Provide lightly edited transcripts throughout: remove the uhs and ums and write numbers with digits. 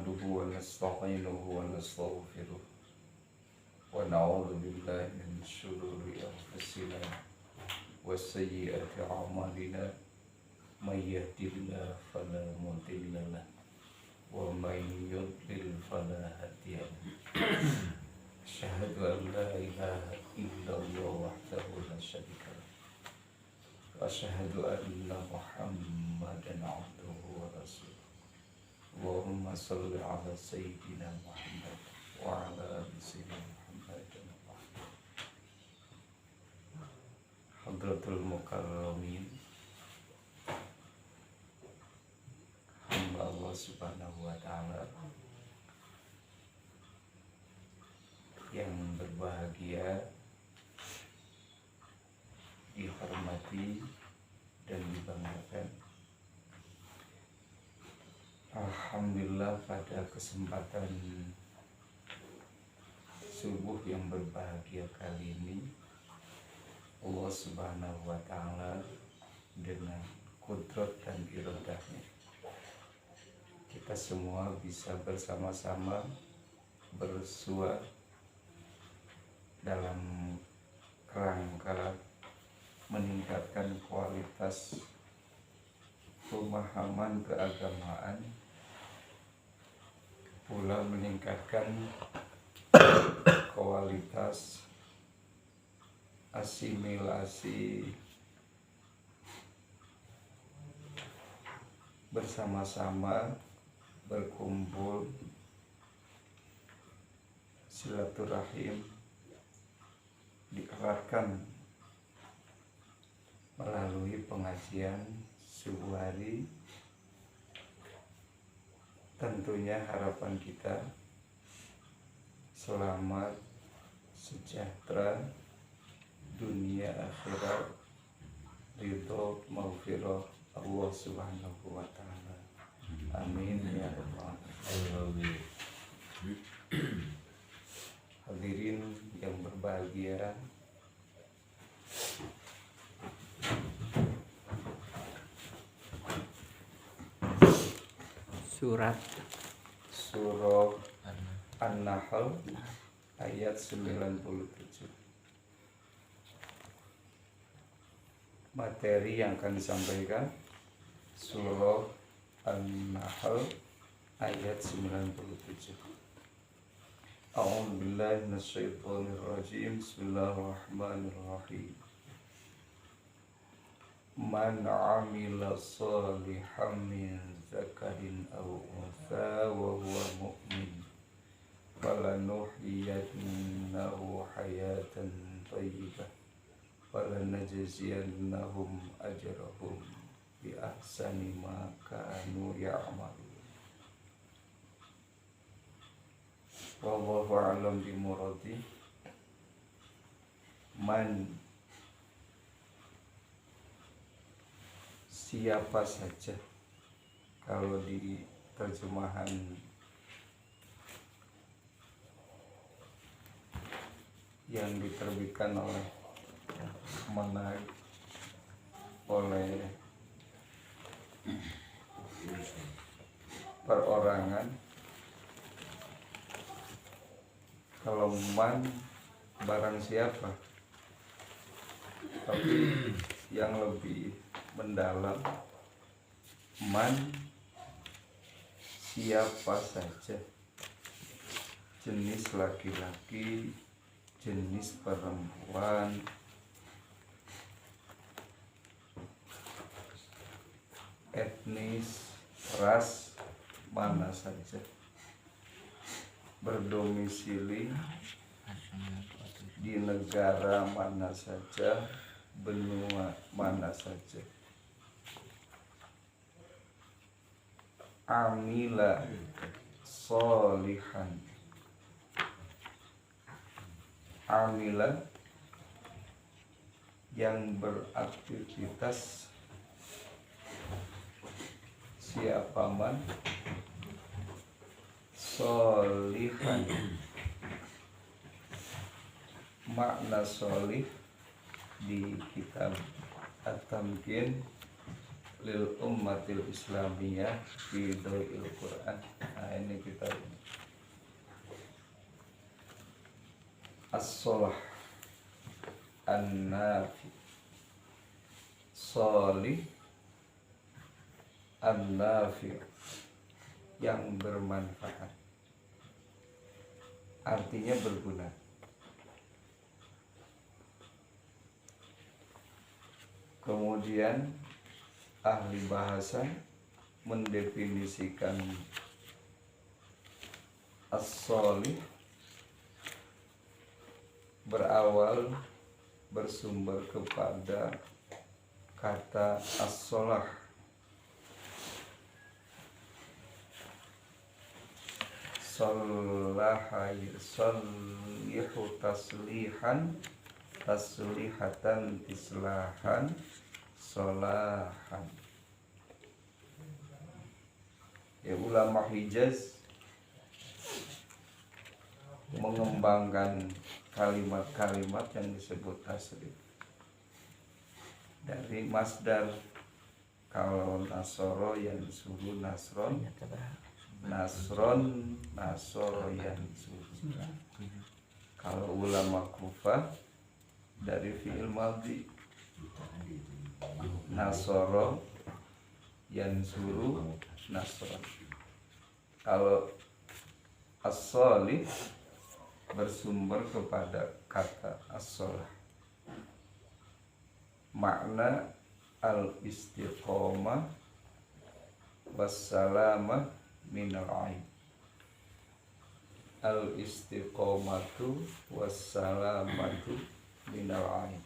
نحمده ونستعينه ونستغفره ونعوذ بالله من شرور أنفسنا وسيئات أعمالنا من يهد الله فلا مضل له ومن يضلل فلا هادي له أشهد أن لا إله إلا الله وحده لا شريك له وأشهد أن محمدا عبده ورسوله اللهم صل على سيدنا محمد وعلى آل سيدنا محمد Hadratul Mukarramin hamba Allah Subhanahu wa Ta'ala yang berbahagia, dihormati dan dibanggakan. Alhamdulillah, pada kesempatan subuh yang berbahagia kali ini, Allah Subhanahu wa Ta'ala dengan kudrat dan iradahnya, kita semua bisa bersama-sama bersua dalam kerangka meningkatkan kualitas pemahaman keagamaan, pula meningkatkan kualitas asimilasi bersama-sama berkumpul silaturahim dieratkan melalui pengajian subuh hari. Tentunya harapan kita selamat, sejahtera dunia akhirat, ridho maghfirah Allah Subhanahu wa Ta'ala. Amin ya rabbal alamin. Hadirin yang berbahagia, surah An-Nahl ayat 97. Materi yang akan disampaikan surah An-Nahl ayat 97. A'udzu billahi minasyaitonir rajim. Bismillahirrahmanirrahim. Man 'amila shalihan min zakarin aw untha wa huwa mu'min falanuhyiyannahu hayatan thayyibah walanajziyannahum ajrahum bi ahsani ma kanu ya'malun. Wallahu a'lam bimuradi. Man, siapa saja, kalau di terjemahan yang diterbitkan oleh perorangan, kalau man barang siapa, tapi yang lebih mendalam, man siapa saja, jenis laki-laki, jenis perempuan, etnis, ras mana saja, berdomisili di negara mana saja, benua mana saja, amila sholihan, amila yang beraktivitas, siapa man, sholihan, makna sholih di kitab At-Tamkin lil ummatil islamiyah fi dawil Quran. Nah, ini kita as-solah an-nafi solih an-nafi yang bermanfaat, artinya berguna. Kemudian ahli bahasa mendefinisikan as-solih berawal bersumber kepada kata as-solah. Solihu taslihan, taslihatan islahan, solahan. Ya, ulama Hijaz mengembangkan kalimat-kalimat yang disebut taslih dari masdar. Kalau nasoro yang suruh nasron, nasron nasoro yang suruh. Kalau ulama Kufah dari fi'il madhi, nasoro yang suruh nasron. Kalau as-solih bersumber kepada kata as-solah. Makna al-istiqomah wassalamah minal aib. Al-istiqomatu wassalamatu minal aib.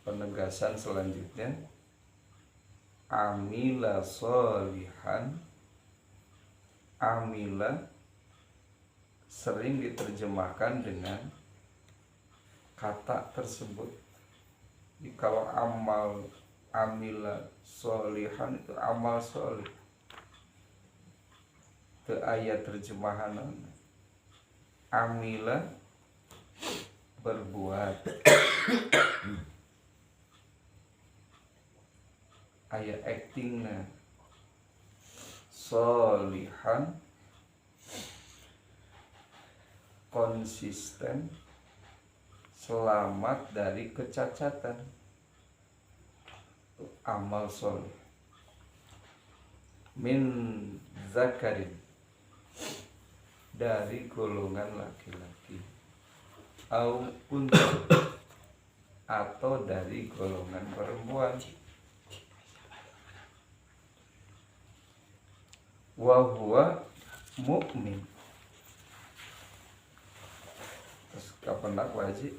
Penegasan selanjutnya, amila solihan. Amila sering diterjemahkan dengan kata tersebut. Jadi kalau amal, amila solihan itu amal solih. Itu ayat terjemahan. Amila berbuat. Ayat actingnya solihan konsisten, selamat dari kecacatan. Amal soleh. Min zakarin, dari golongan laki-laki. Au unsa, atau dari golongan perempuan. Wa huwa mu'min. Terus kapan wajib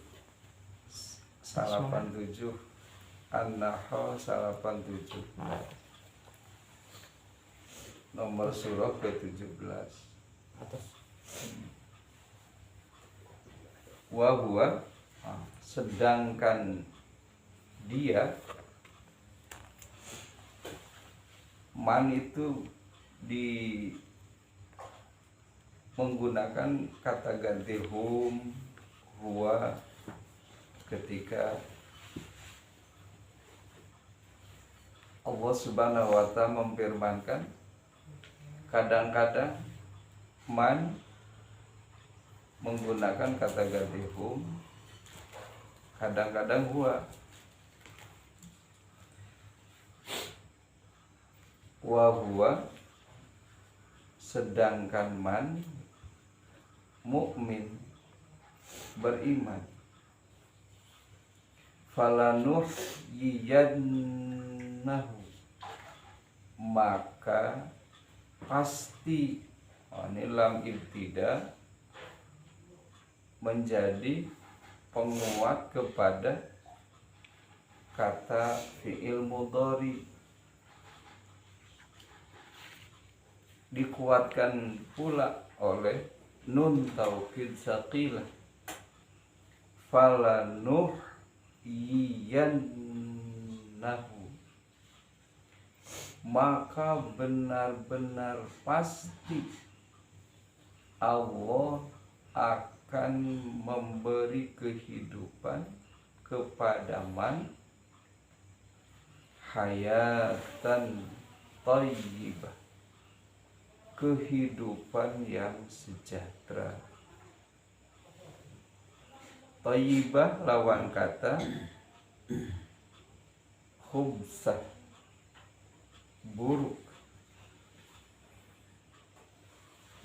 87 An-Nahl 87 nomor surah ke-17. Wa huwa, sedangkan dia, man itu menggunakan kata ganti hum, huwa ketika Allah Subhanahu wa ta'ala memfirmankan. Kadang-kadang man menggunakan kata ganti hum, kadang-kadang huwa. Wa huwa, sedangkan man mukmin, beriman. Falanuhyiyannahu, maka pasti, ini lam ibtida menjadi penguat kepada kata fi'il mudhari, dikuatkan pula oleh nun taukid saqilah. Falanuhyiyannahu, maka benar-benar pasti Allah akan memberi kehidupan kepadaman hayatan thayyibah, kehidupan yang sejahtera. Thayyibah lawan kata khubsah, buruk.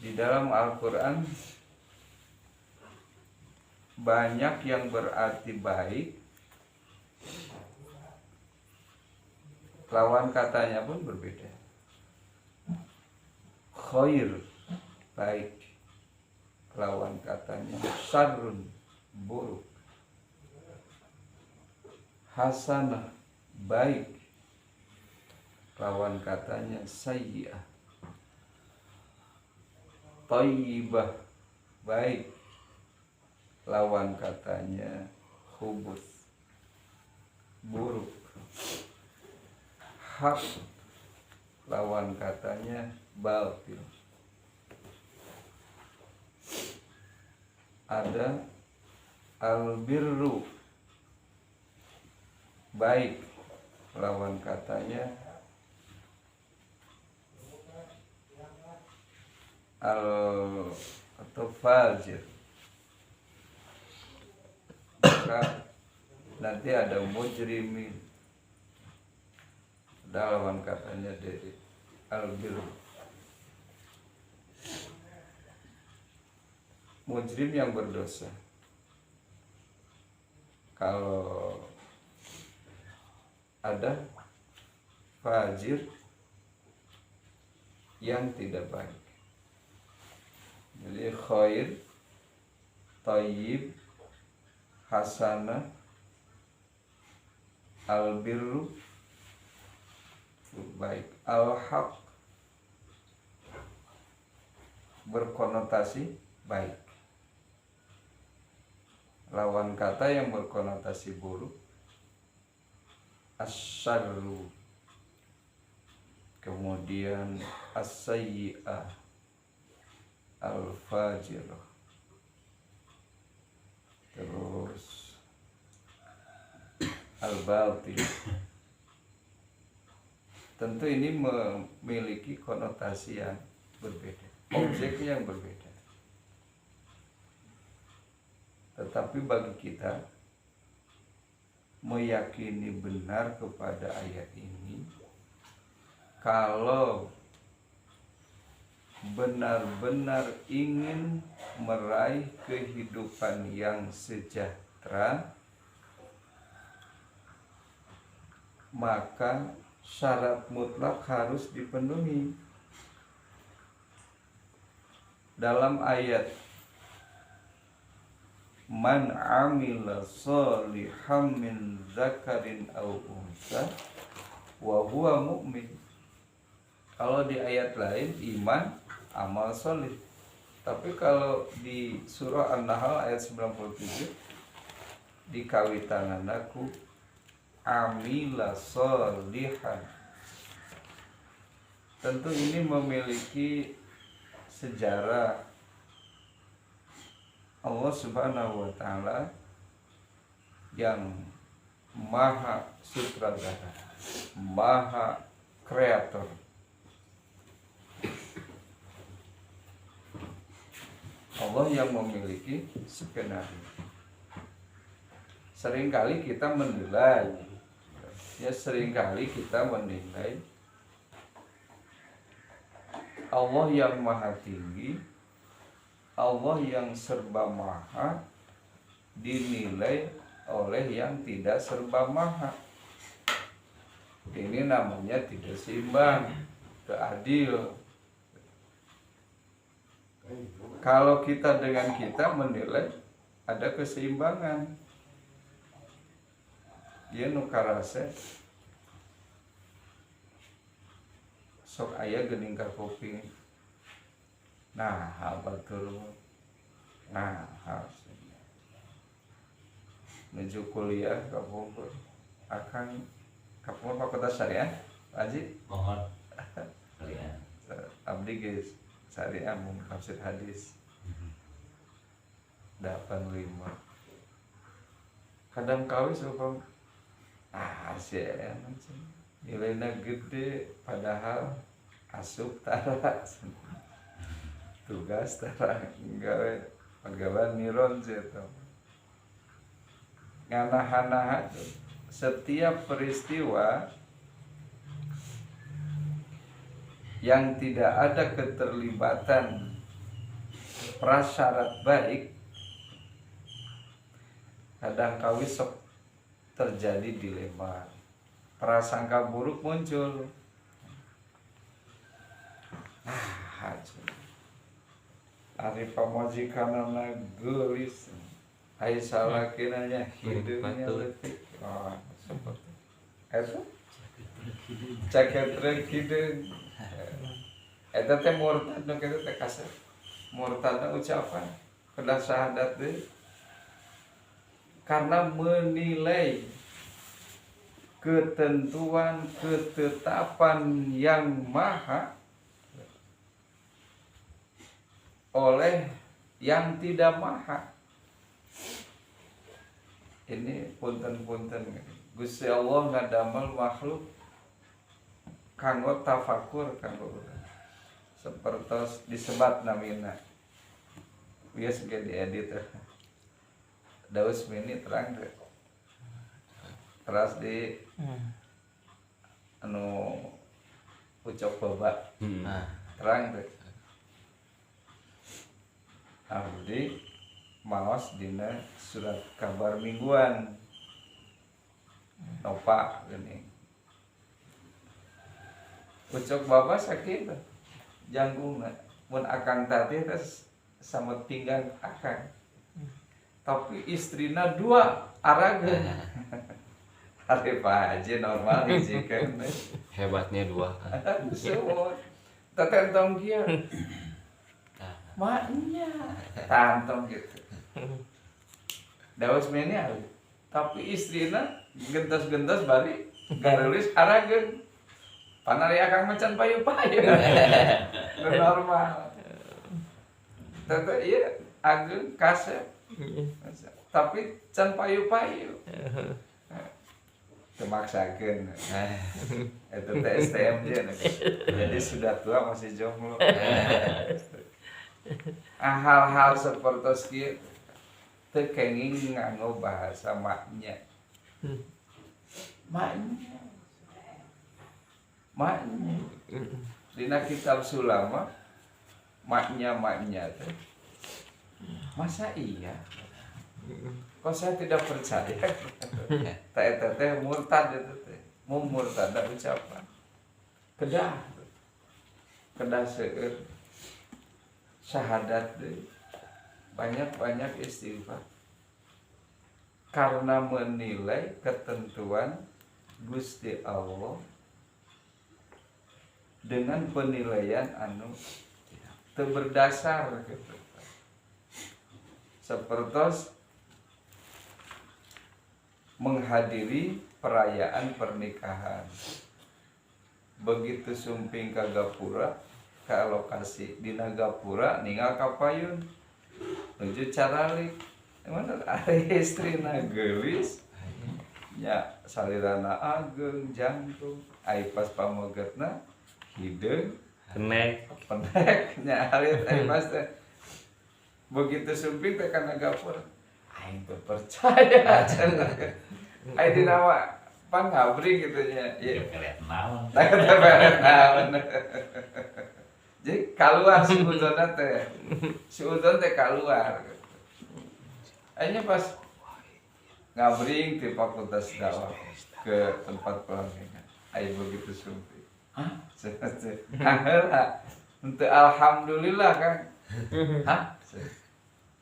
Di dalam Al-Quran banyak yang berarti baik, lawan katanya pun berbeda. Khair, baik, lawan katanya syarrun, buruk. Hasanah, baik, lawan katanya sayyi'ah. Thayyibah, baik, lawan katanya khubus, buruk. Hak, lawan katanya batil. Ada albirru, baik, lawan katanya atau fajir. Maka nanti ada mujrimin, ada lawan katanya dari albirru. Mujrim yang berdosa. Kalau ada fajir yang tidak baik. Jadi khair, thayyib, hasanah, albirru, baik, al-haq, berkonotasi baik. Lawan kata yang berkonotasi buruk asyarru, kemudian as-sayyi'ah, al-fajirah, terus al-batil. Tentu ini memiliki konotasi yang berbeda, objeknya yang berbeda. Tetapi bagi kita meyakini benar kepada ayat ini, kalau benar-benar ingin meraih kehidupan yang sejahtera, maka syarat mutlak harus dipenuhi. Dalam ayat man amila sholihan min zakarin aw unsa wa huwa mu'min. Kalau di ayat lain iman, amal sholih. Tapi kalau di surah An-Nahl ayat 97 dikawitananaku amila sholihan. Tentu ini memiliki sejarah. Allah Subhanahu wa Ta'ala yang maha sutradara, maha kreator. Allah yang memiliki skenario. Seringkali kita menilai, Allah yang maha tinggi, Allah yang serba maha dinilai oleh yang tidak serba maha. Ini namanya tidak seimbang, tidak adil. Kalau kita dengan kita menilai ada keseimbangan, dia nukarase sok aya geuning ka kuping. Nah, batur. Nah, harusnya menuju kuliah ke Bogor. Akan ke Fakultas Syariah, Haji? Mohon. Kalian. Abdi geus Syariah mun tafsir hadis. 85. kadang kawis upam sih nilainya gede padahal asup tara tugas tara gawe pegawai niron sih itu nganahan setiap peristiwa yang tidak ada keterlibatan prasyarat baik kadang kawis sok terjadi dilema, prasangka buruk muncul. Ari pamajikanana geulis, ai salakinanya hidungnya leutik. Seperti itu. Caketrek hideung. Eta teh murtad nu kitu teh kasar. Murtadna ucapan kedah syahadat deui. Karena menilai ketentuan ketetapan yang maha oleh yang tidak maha. Ini punten-punten Gusti Allah ngadamel makhluk kanggo tafakur kanggo seperti disebat namina biasa ge diedit daus mini terang deh teras di anu ucap babak terang deh abdi maos dina surat kabar mingguan nopa gini ucap babak sakit janggung mun akang tadi terus sama pinggang akang tapi istrina 2 arageun. Ari Pak Haji normal hijikeun. Hebatnya 2. Semua. Tetentong kieu. Maknya tantong gitu. Daos meni tapi istrina gentos-gentos balik garulis arageun. Panari akang macan payu-payu. Normal. Tete ieu ageun kasep. Tapi can payu-payu kemaksakan itu TSTM jadi sudah tua masih jomblo. Hal-hal seperti itu tekenging nganggo bahasa maknya dina kitab sulama maknya teh masa iya? Kok saya tidak percaya? Teh murtad itu teh, murtad ucapan. Kedah seueur syahadat deh, banyak istighfar. Karena menilai ketentuan Gusti Allah dengan penilaian anu teu berdasar gitu. Seperti menghadiri perayaan pernikahan. Begitu sumping ke Gapura, ke lokasi di Gapura ninggal kapayun menuju caralik. Mana ari istrina geulis nya salirana ageng jantung ai pas pamogetna hideung penek nya alit ai pas begitu sumping teh kana Gapura aing teu percaya cenah ai dina pan ngabring gitu nya ieu pelet naon jadi keluar si udon teh keluar akhirnya pas ngabring di fakultas dakwah ke tempat pelaminan aing begitu sumping untuk alhamdulillah kan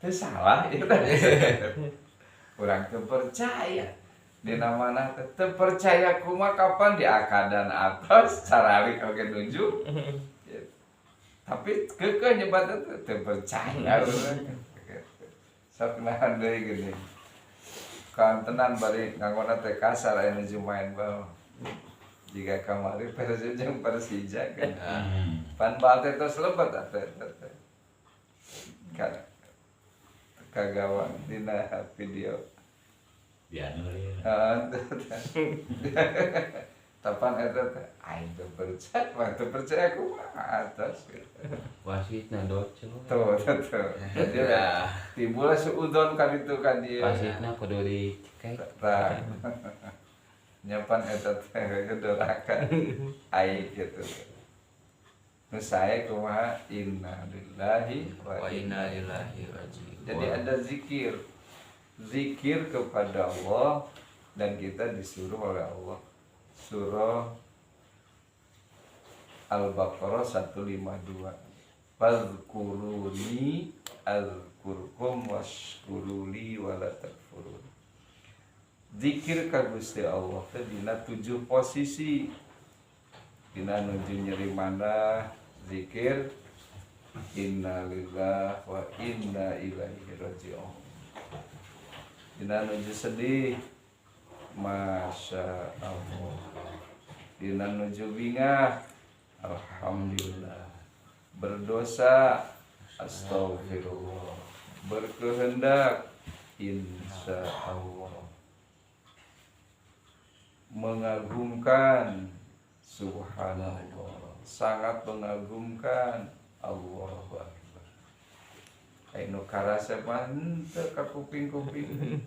itu salah itu kurang terpercaya di mana terpercaya kuma kapan di akadan atas caralik oke nunjuk tapi kekeh nyebat itu terpercaya sok nahan deui gini kantenan bari ngangona teh kasar aya nu jumain bae jika kamari Persib jeung Persija kan pan bal teh tos lebet teh kan kagawang dina video Biar nulis. Tapan eta teh aing teu percaya kumaha atas. Wasitna docel. Tuh. Jadi timbul suudon ka ditu ka dieu. Wasitna kudu dicek. Tah. Nyapan eta teh gedorakan aing gitu. Nu sae kumaha inna lillahi wa inna ilaihi rajiun. Jadi ada zikir. Zikir kepada Allah dan kita disuruh oleh Allah. Surah Al-Baqarah 152. Fadhkuruni azkurkum washkuruli wala takfurun. Zikir ka Gusti Allah teh dina 7 posisi. Dina nuju nyeri mana zikir inna lillahi wa inna ilaihi rajiun. Dina nuju sedih Masya Allah. Dina nuju bingah alhamdulillah. Berdosa astagfirullah. Berkehendak insya Allah. Mengagumkan subhanallah. Sangat mengagumkan Allahu Akbar. Ayo karasa mah henteu ka kuping-kuping.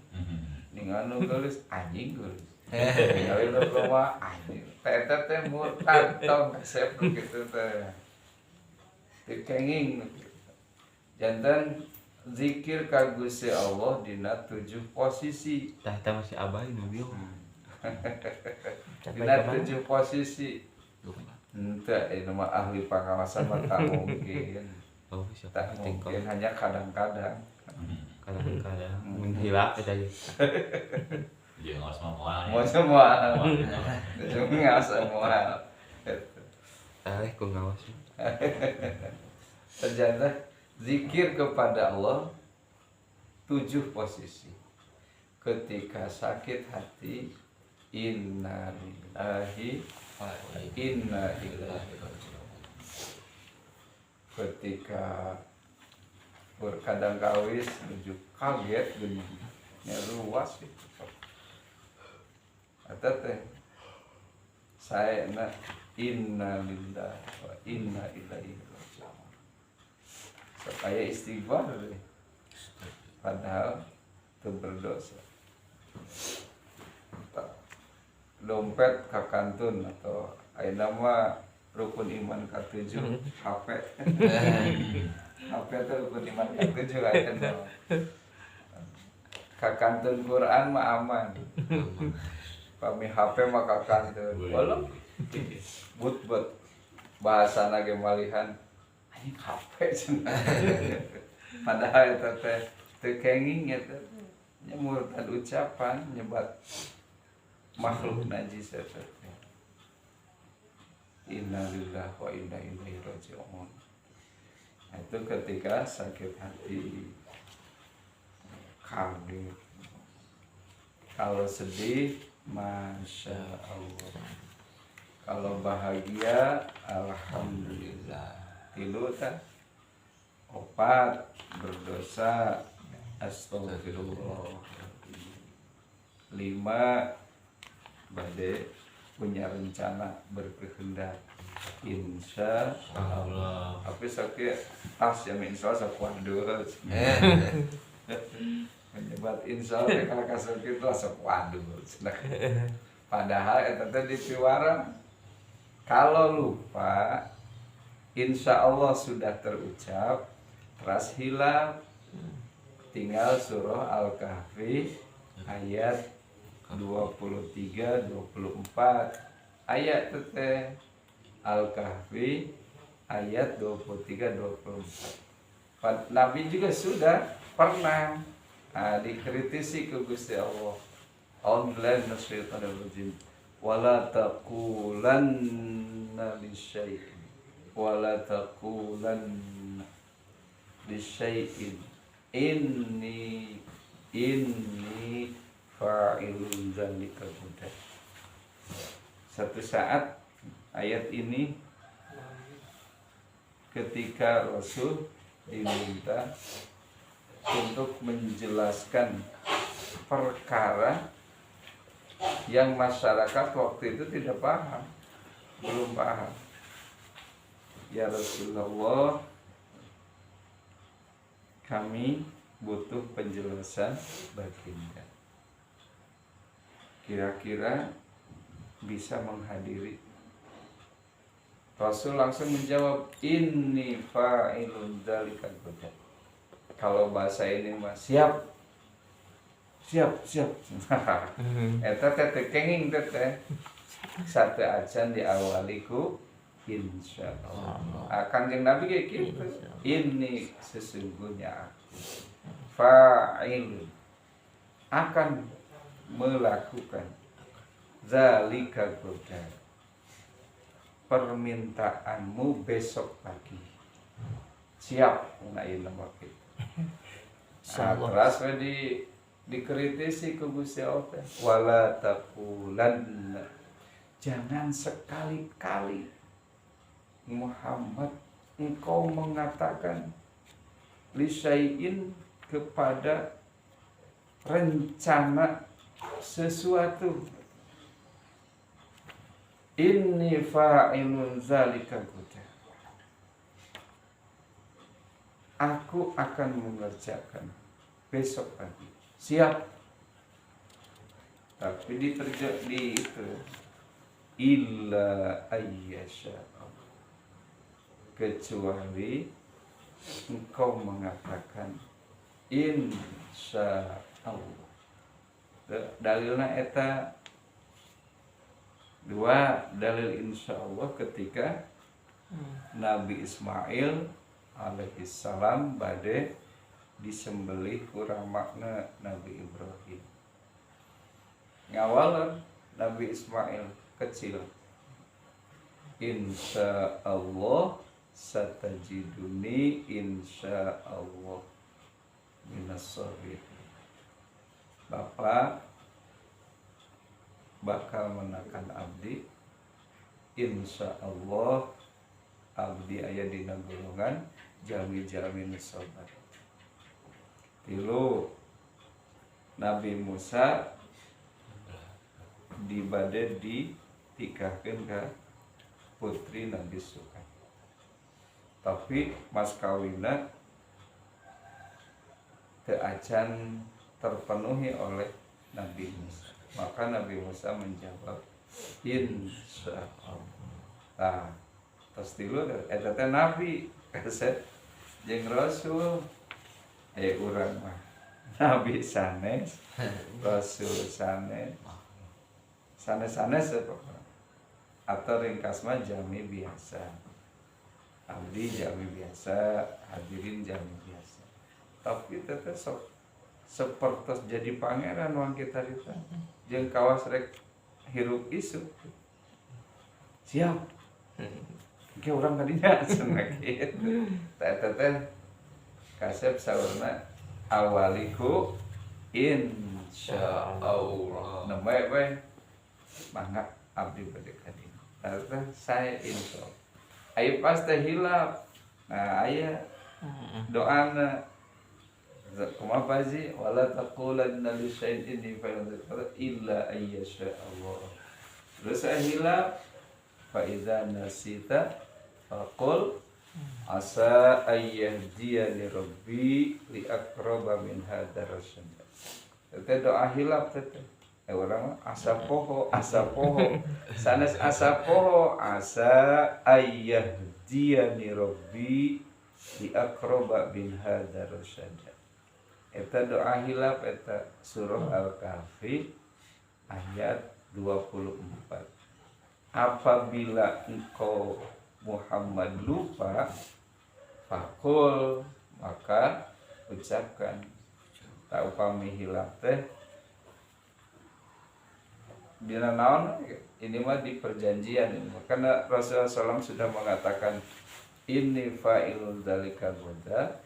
Ninganu geus anjing geus. Ningali lo mah anjing. Eta teh murtad tong kasep kitu teh. Dikenging. Janten zikir ka Gusti Allah dina 7 posisi. Tah masih abah nu bieu. Dina 7 posisi. Henteu ieu mah ahli pengawasan mah tak mungkin. Oh, Tak mungkin hanya kadang-kadang. Kadang-kadang menghilap eta ge. Dia nggak semua Mau semua. Nggak semua. Ku ngawas. Ternyata zikir kepada Allah 7 posisi. Ketika sakit hati, inna lillahi wa inna ilaihi rajiun. Ketika berkadang kawis menuju kaget geuning luas itu. Eta teh saena inna lillahi wa inna ilaihi rajiun. Supaya istighfar deh. Padahal itu berdosa. Dompet ka kantun atau ayeuna mah rukun iman ka-7 HP. HP itu rukun iman ka-7 ayeuna. Ka kantun Quran mah aman. Kami HP mah ka kantun. Belum. But bahasana ge malihan anjing HP cenah. Padahal eta teh teu kenging eta nya murtad ucapan nyebat makhluk najis eta teh. Inna lillahi wa inna ilaihi rajiun. Itu ketika sakit hati, kaget. Kalau sedih, masya Allah. Kalau bahagia, alhamdulillah. Tilu tah. 4 berdosa, astagfirullah. 5 bade punya rencana berkehendak insya Allah. Tapi sakit tas yang insya Allah sakuandul. Menyebat insya Allah kalau kasar itu sakuandul. Padahal itu tadi dipiwara kalau lupa insya Allah sudah terucap teras hilang. Tinggal surah Al-Kahfi ayat 23-24 ayat teh Al-Kahfi ayat 23-24. Nabi juga sudah pernah dikritisi ke Gusti Allah. A'udzubillahi minasyaitonir rajim. Wala taqulanna lisyai'in wala taqulanna lisyai'in inni fa'ilun dzalika ghadan. Satu saat ayat ini ketika Rasul diminta untuk menjelaskan perkara yang masyarakat waktu itu tidak paham, belum paham. Ya Rasulullah, kami butuh penjelasan baginda. Kira-kira bisa menghadiri. Rasul langsung menjawab, inni fa'ilun dzalika goda. Kalau bahasa ini mah siap. Eta teh kenging teh. Satu acan diawaliku insyaallah. Kanjeng Nabi kayak gitu. Ini sesungguhnya aku fa'ilun akan melakukan zalika goda, permintaanmu besok pagi. Siap ngain nama kita. Terus dikritisi ke Gusti Allah, wala taqulanna, jangan sekali-kali Muhammad engkau mengatakan lisyai'in kepada rencana sesuatu, inni fa'ilun zalika goda, aku akan mengerjakan besok pagi. Siap. Tapi di itu illa ayyasha, kecuali engkau mengatakan insya Allah. Dalilna eta dua, dalil insya Allah ketika Nabi Ismail alaihissalam bade disembelih kurang makna Nabi Ibrahim. Ngawalan Nabi Ismail kecil, insya Allah satajiduni insya Allah minas sabirin. Bapak bakal menakan abdi, insya Allah abdi aya dina golongan jami-jami sabar. Tilu, Nabi Musa dibade ditikahkeun ka putri Nabi Sukan. Tapi mas kawina teu acan terpenuhi oleh Nabi Musa. Maka Nabi Musa menjawab insya Allah. Nah, terus tilu eta teh Nabi kaset jeung Rasul. Urang mah Nabi sanes, Rasul sanes, sanes pokoknya. Atau ringkas mah jami biasa. Abdi jami biasa, hadirin jami biasa. Tapi teteh sok sepertos jadi pangeran wang kita jeung kawas rek hirup isuk. Siap. Ge urang kadinya cenah kitu. Teteh kasep saurna awaliku insya Allah. Namanya apa? Mangga abdi bade kadina. Terus saya insya Allah. Ayo pas teh hilap. Nah aya doana. Kumaha paji? Wala taqulanna li syai'in illa ayyasha Allah. Terus saya hilap. Fa idza nasita faqul asa ayyahdiyani rabbi li aqraba min hadzal rasyad. Teh doa hilap teh. Urang asa poho sanes asa poho asa ayyahdiyani rabbi li aqraba min hadzal rasyad. Eta doa hilap eta surah Al-Kahfi ayat 24. Apabila engkau Muhammad lupa, fakul maka ucapkan. Tak upami hilap teh dina naon ini mah di perjanjian ini. Karena Rasulullah SAW sudah mengatakan ini fa'ilul dzalika goda.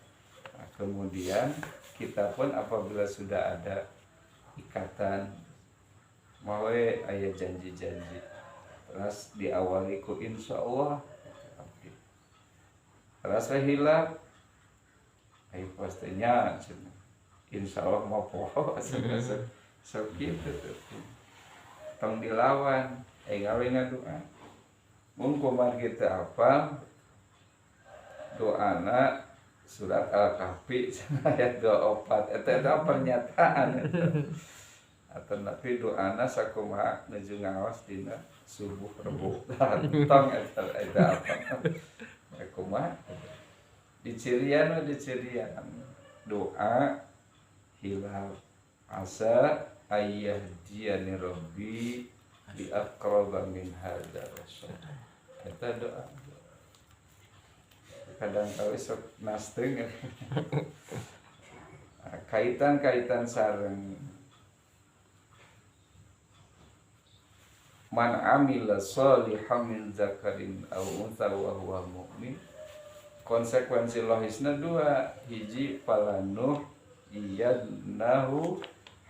Nah, kemudian kita pun apabila sudah ada ikatan mawe aya janji-janji terus diawali ku insya Allah. Rasa hilap, ayo pastinya insya Allah mau poho sok gitu tuh tong dilawan ngawe doa mun kumaha kitu apa doana surat Al-Kahfi ayat 24 eta pernyataan eta atau tapi doana sakumaha nuju ngaos dina subuh rebo tong eta apa kumaha dicirian doa hilal asa ayyahdiani rabbi bi aqraba min hadza rasul eta doa kadang kali sok nasteng kaitan sareng man amila sholihan min zakarin aw untha wa huwa mu'min konsekuensi logisna dua hiji palanuh iyadnahu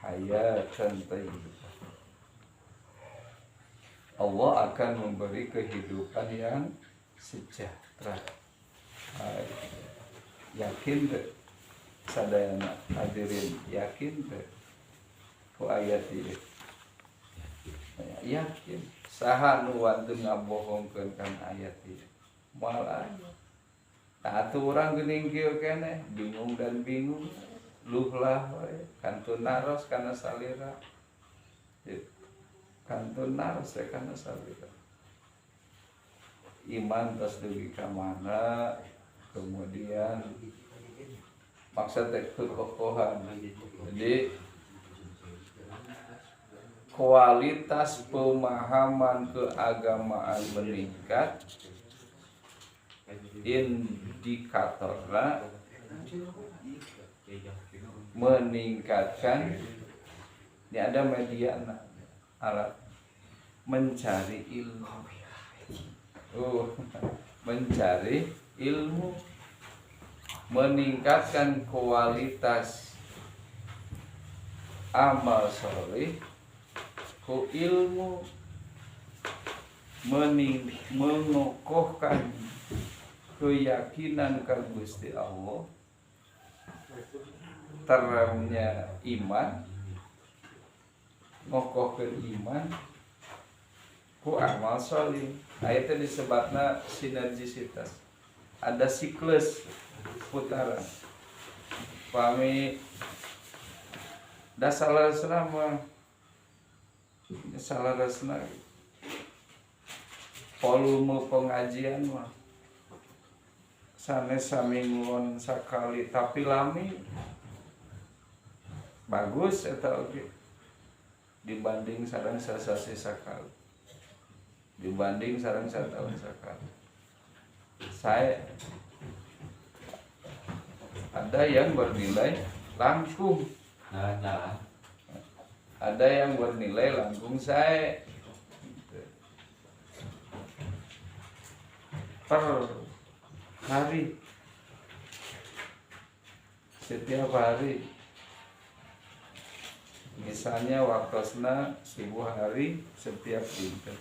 hayatan thayyibah Allah akan memberi kehidupan yang sejahtera. Yakin deh sadayana hadirin yakin deh ku ayat ieu yakin saha nu wantun ngabohongkeun kan ayat ieu moal aya atuh urang geuning kieu keneh bingung dan bingung luhlah we kantun naros kana salira kantun naros kana salira iman tos dugi ka mana kemudian maksudnya kekokohan jadi kualitas pemahaman keagamaan meningkat indikatornya meningkatkan ini ada media alat mencari ilmu mencari ilmu meningkatkan kualitas amal soleh ku ilmu mengokohkan keyakinan ke Gusti Allah terangnya iman ngokohkeun iman ku amal soleh ayatnya disebutna sinergisitas ada siklus putaran pami dasalarasna mah salarasna volume pengajian mah sanes samingguan sakali tapi lami bagus eta oge dibanding sareng sasasi sakali dibanding sareng satahun sakali saya ada yang bernilai langkung ada yang bernilai langkung saya per hari setiap hari misalnya waktosna subuh hari setiap dinten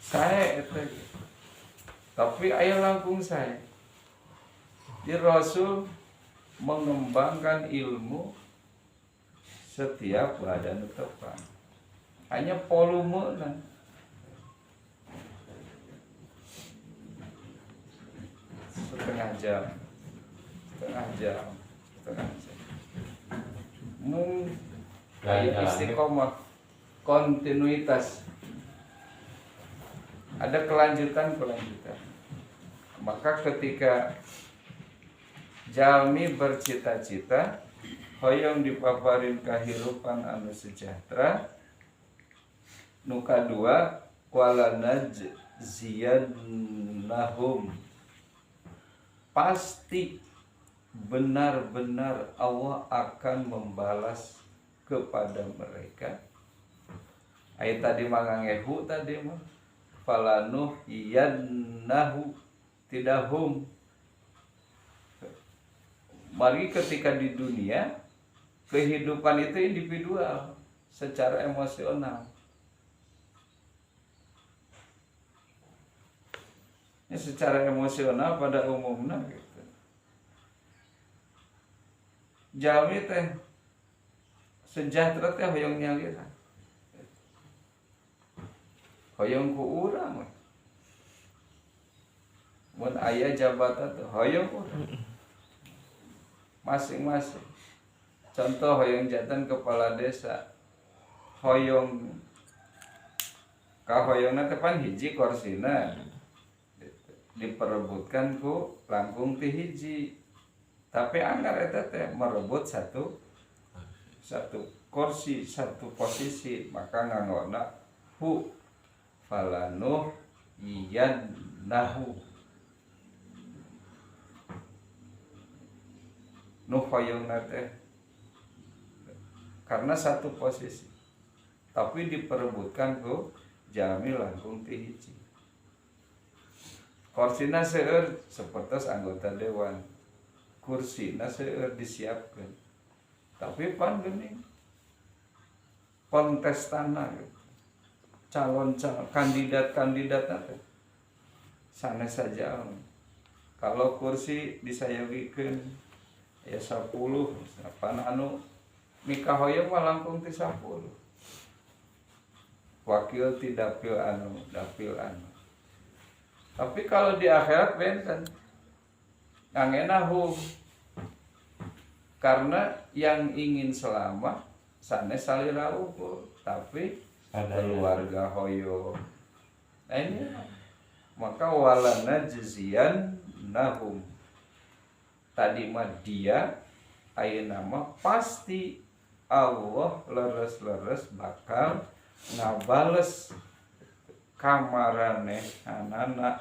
saya itu tapi aya langkung saya di Rasul mengembangkan ilmu setiap badan tepan hanya volume setengah jam istiqomah kontinuitas ada kelanjutan maka ketika jalmi bercita-cita hoyong dipaparin kahirupan anu sejahtera nu kadua wala najziyannahum pasti benar-benar Allah akan membalas kepada mereka ayat tadi mangangehu tadi mah falanuh iyannahu tidahum mari ketika di dunia kehidupan itu individual secara emosional ya, secara emosional pada umumnya gitu jalmi teh sejahtera teh hoyong nyalira. Hoyong ku urang we. Mun aya jabatan teh hoyong urang. Masing-masing. Contoh hoyong jantan kepala desa. Hoyong kahoyongna teh pan hiji korsina. Diperebutkan ku langkung ti hiji. Tapi anggar eta teh merebut satu kursi, satu posisi, maka nganggona hu falanuh iyan nahu nuh hoyongna teh karena satu posisi tapi diperebutkan ku jalmi langkung ti hiji. Korsina seueur sapertos anggota dewan, kursina seueur disiapkeun. Tapi pan geuning kontestana calon kandidat-kandidatna teh sanes saja. Kalau kursi disayogikeun ya 10, pan anu nikah hoyong mah langkung ti 10. Wakil ti dapil anu. Tapi kalau di akhirat benten ngangenahu karena yang ingin selamat sanes salira ukur tapi keluarga hoyo. Nah ini maka walana jazian nahum tadi mah dia ayeuna mah pasti Allah leres-leres bakal ngabales kamarane anana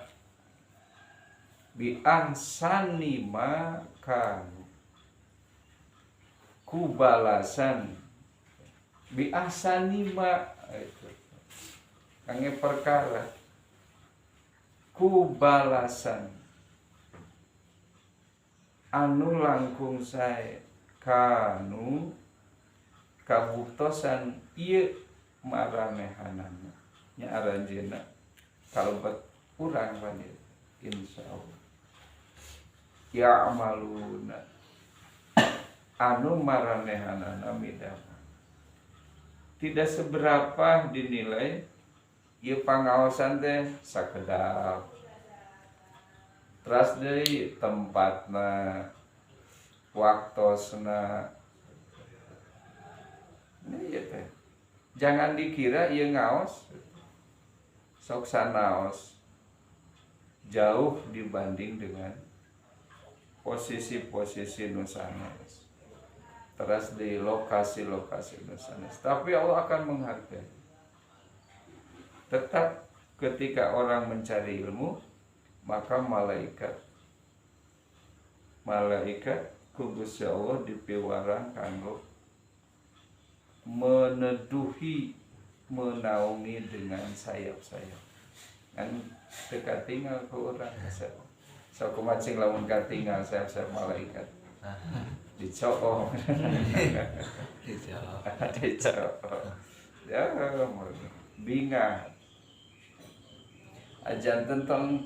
bi ahsani ma kanu kubalasan bi ahsani ma kangge perkara kubalasan anu langkung sae kanu kabuktosan ieu maranehanana nya aranjeunna kalebet urang pandir insyaallah ya amaluna anu maranehanana midama tidak seberapa dinilai ieu pangaosan teh sakedap teras deui tempatna waktosna ieu teh jangan dikira ieu ngaos sok sanaos jauh dibanding dengan posisi-posisi nu sanes teras di lokasi-lokasi nu sanes tapi Allah akan menghargai. Tetap ketika orang mencari ilmu maka malaikat ku Gusti Allah dipiwarang kanggo meneduhi menaungi dengan sayap-sayap kan dekat tinggal ke orang so kumacing lamun katinggal sayap-sayap malaikat dicokong dicokong ya bingat ajan tentang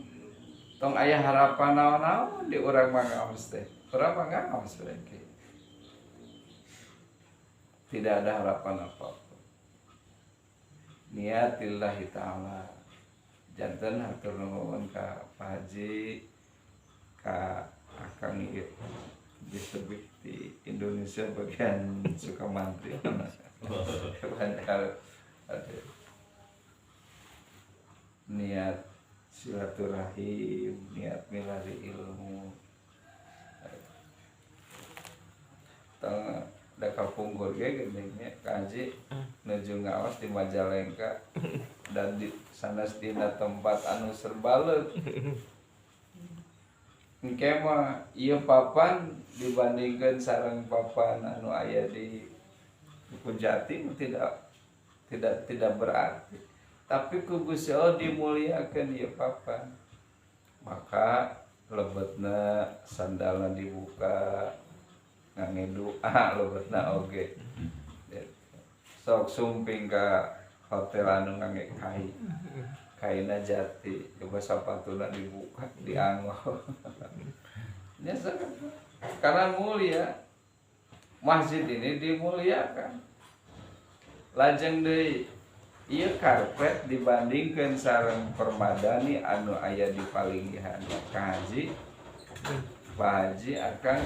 tong aya harapan naon-naon di urang mah ngaos teh urang mah ngaos lagi tidak ada harapan apa-apa. Niatillahi ta'ala janten hatur nuhun ka Pak Haji ka akang ieu disebut di Indonesia bagian Sukamantri niat silaturahim niat milari ilmu da kapungkur ge geuning kaji nuju ngaos di Majalengka dan di sanes dina tempat anu serbaleuk engke mah ieu papan dibandingkeun sareng papan anu aya di Jatim tidak berarti tapi ku Gusti Allah dimuliakeun ieu papan maka lebetna sandalna dibuka ngangge doa lebetna oge sok sumping ka hotel anu ngangge kaina jati coba sapatuna dibuka dianggo nya karena mulia masjid ini dimuliakan. Lajeng deui ieu karpet dibandingkeun sareng permadani anu aya di palinggihan Kang Haji, Pak Haji akan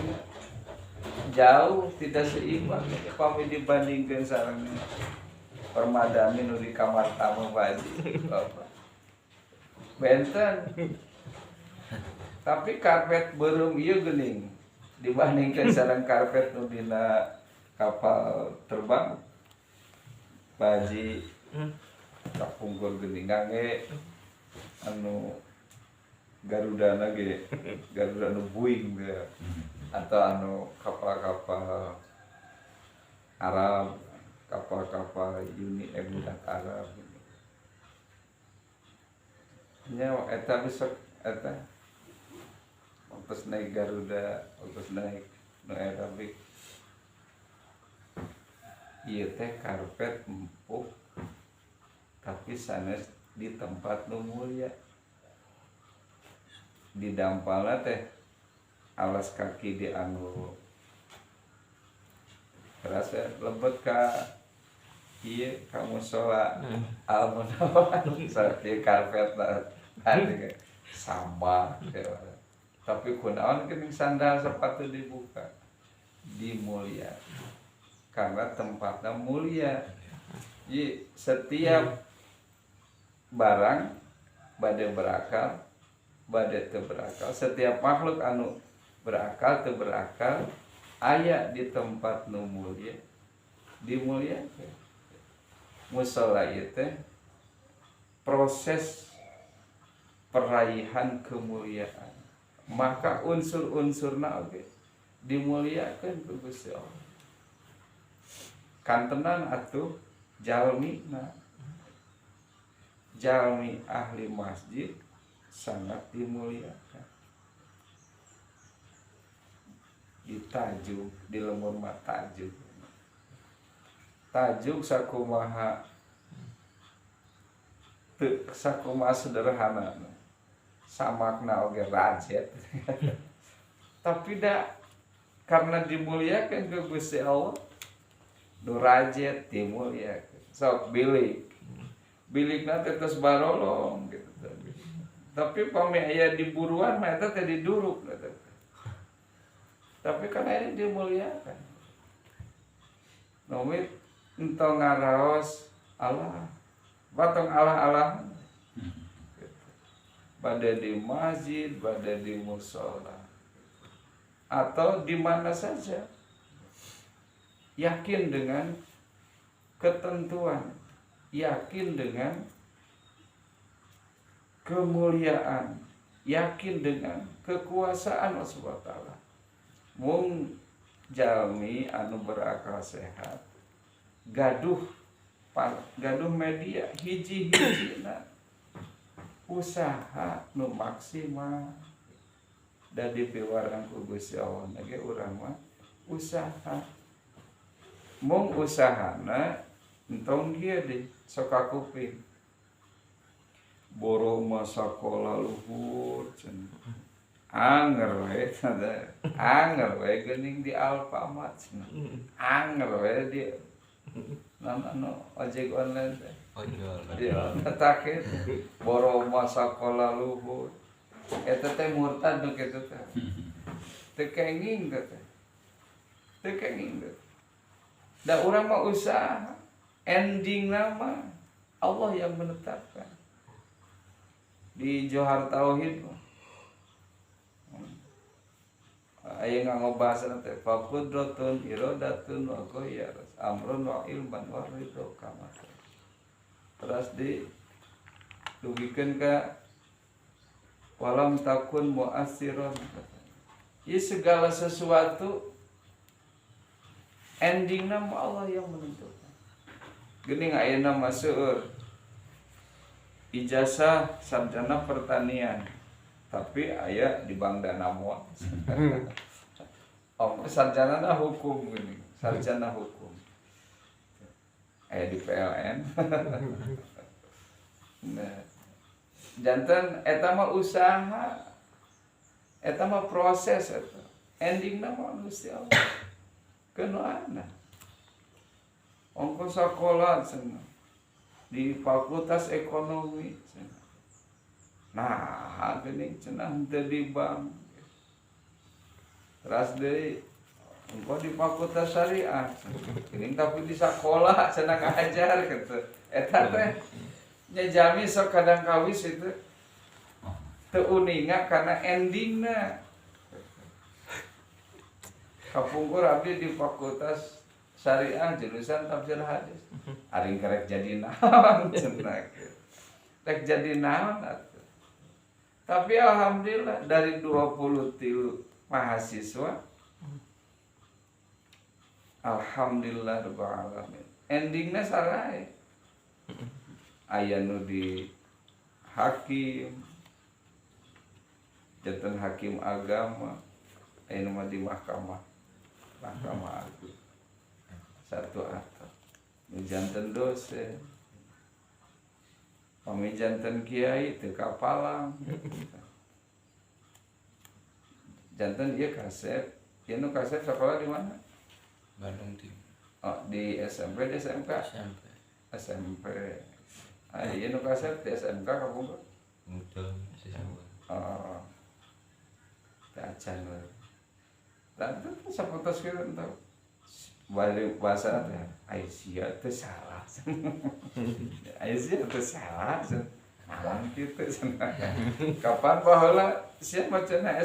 jauh tidak seimbang pami dibandingkeun sareng permadani nu di kamar tamu Pak Haji. Bapak. Benten. Tapi karpet beureum ieu geuning dibandingkeun sareng karpet nu dina kapal terbang. Pak Haji kapungkur geuning ngangge anu Garudana ge Garuda nu Boeing ge atau anu kapal-kapal Arab, kapal-kapal Uni Emirat Arab. Nya eta besok eta waktu naik Garuda, waktu naik nu Arabik. Ieu teh karpet empuk tapi sanes di tempat nu mulia. Di dampalna teh alas kaki di anu rasa lebet ka ieu ka mushola al-munawwar sareng karpet anu sabar tapi kunaon geuning sandal sepatu dibuka dimulia karena tempatnya mulia. Jadi setiap barang bade berakal bade teu berakal, setiap makhluk anu berakal teu berakal aya di tempat nu mulia dimuliakeun. Mushola ieu teh proses peraihan kemuliaan, maka unsur-unsurna oge dimuliakeun ku Gusti Allah. Kantenan atuh jalmi ahli masjid sangat dimuliakan. Ditajuk di lemur mah tajuk sakumaha teu sakumaha sederhana samakna oge rajet tapi da karena dimuliakan ke Gusti Allah nu rajet dimuliakeun. Sok bilikna teh tos barolong gitu. Tapi pami aya di buruan mah eta teh diduruk eta. Tapi karena ini dimuliakan. Nomit entong ngaraos Allah, batong Allah-Allah. Bade di masjid, bade di mushola, atau di mana saja. Yakin dengan ketentuan, yakin dengan kemuliaan, yakin dengan kekuasaan Allah Subhanahu wa taala. Mung jalmi anu berakal sehat gaduh media hiji-hijina usaha nu maksimal da dipiwarang ku Gusti Allah ge urang mah usaha. Mung usahana entong kieu deui sok kakuping boro mah sakola luhur cenah anger we geuning di Alfamart cenah anger we di anu ojek online teh ojol take boro mah sakola luhur eta teh murtad nu kitu teh teu kenging teh da urang mah usaha ending nama Allah yang menetapkan di Johar Tauhid aya ngangobahasna teh faqudratun iradatun wa ghayar amrun wa ilman wa ridho kama terus dugikeun ka walam takun mu'assiron. Ieu segala sesuatu endingna Allah yang menentukan. Geuning ayeuna mah seueur ijazah sarjana pertanian, tapi aya di Bank Danamon. Sarjana hukum geuning, sarjana hukum. Aya di PLN. Nah, janten eta mah usaha, eta mah proses eta. Endingna mah Gusti Allah. kenana ongkos sekolah cenah di Fakultas Ekonomi cenah. Nah, geuning cenah teu di bank. Teras deui engko di Fakultas Syariah. Geuning tapi di sekolah cenah ngajar kitu. Eta teh nya jami sok kadang kawis itu teu uninga kana endingna. Kapungkur abdi di Fakultas Syariah jurusan tafsir hadis. Aring karek jadi naon cenah. Rek jadi naon atuh. Tapi alhamdulillah dari 23 mahasiswa alhamdulillah rabbil alamin. Endingna sarae. Aya nu di hakim, janten hakim agama, aya nu di mahkamah agung. Satu atap. Nu janten dosen. Pami janten kiai teu kapalang. Janten ieu kasep. Ieu nu kasep sekolah di mana? Bandung Timur. Oh, di SMP, di SMK. SMP. Ah, ieu nu kasep di SMK kamu kok? Betul, masih sama. Oh. Teu acan we. Lan teu sapotos kieu entah. Balik bahasa teh, ai sia teu salah. Ai sia teu salah. Naon kitu cenah. Kapan baheula sia macana